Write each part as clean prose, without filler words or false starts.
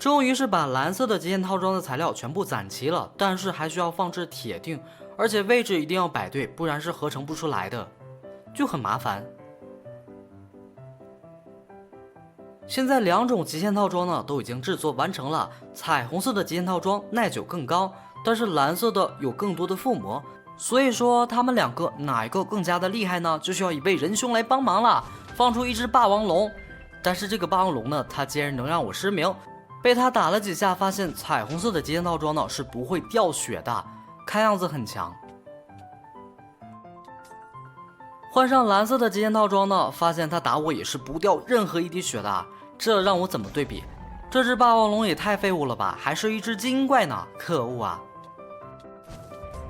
终于是把蓝色的极限套装的材料全部攒齐了，但是还需要放置铁锭，而且位置一定要摆对，不然是合成不出来的，就很麻烦。现在2种极限套装呢都已经制作完成了，彩虹色的极限套装耐久更高，但是蓝色的有更多的附魔，所以说他们2个哪一个更加的厉害呢？就需要一位仁兄来帮忙了，放出一只霸王龙。但是这个霸王龙呢，它竟然能让我失明，被他打了几下，发现彩虹色的极限套装呢是不会掉血的，看样子很强。换上蓝色的极限套装呢，发现他打我也是不掉任何一滴血的，这让我怎么对比？这只霸王龙也太废物了吧，还是一只精怪呢，可恶啊！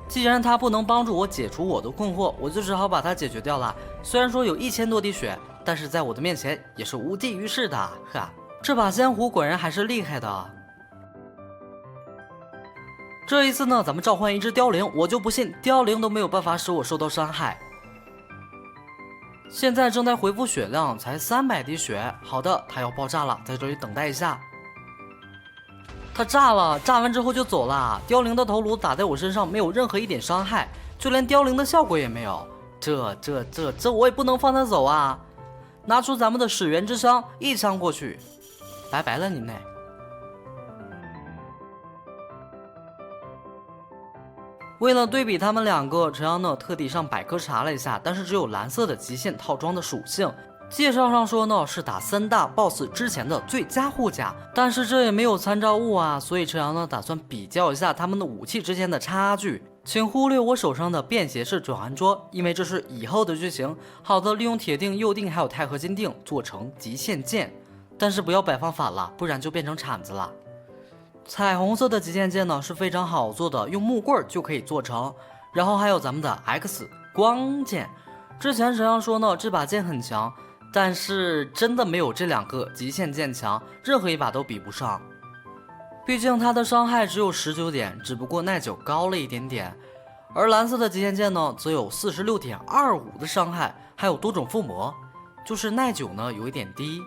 既然他不能帮助我解除我的困惑，我就只好把它解决掉了。虽然说有1000多滴血，但是在我的面前也是无济于事的，哈！这把仙狐果然还是厉害的。这一次呢，咱们召唤一只凋零，我就不信凋零都没有办法使我受到伤害。现在正在恢复血量，才300滴血。好的，它要爆炸了，在这里等待一下。它炸了，炸完之后就走了。凋零的头颅打在我身上没有任何一点伤害，就连凋零的效果也没有。这我也不能放它走啊！拿出咱们的始源之枪，一枪过去，拜拜了你们。为了对比他们2个，陈阳呢特地上百科查了一下，但是只有蓝色的极限套装的属性。介绍上说呢是打3大 BOSS 之前的最佳护甲，但是这也没有参照物啊，所以陈阳呢打算比较一下他们的武器之间的差距。请忽略我手上的便携式转环桌，因为这是以后的剧情。好的，利用铁锭、铀锭还有钛合金锭做成极限剑，但是不要摆放反了，不然就变成铲子了。彩虹色的极限剑呢是非常好做的，用木棍就可以做成。然后还有咱们的 X 光剑，之前陈阳说呢这把剑很强，但是真的没有这2个极限剑强，任何一把都比不上。毕竟它的伤害只有19点，只不过耐久高了一点点。而蓝色的极限剑呢则有46.25的伤害，还有多种附魔，就是耐久呢有一点低。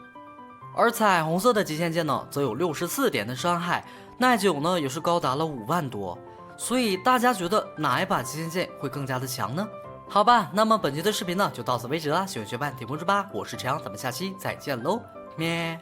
而彩虹色的极限剑呢则有64点的伤害，耐久呢也是高达了5万多。所以大家觉得哪一把极限剑会更加的强呢？好吧，那么本期的视频呢就到此为止了，喜欢学伴点关注吧，我是陈阳，咱们下期再见喽，咩。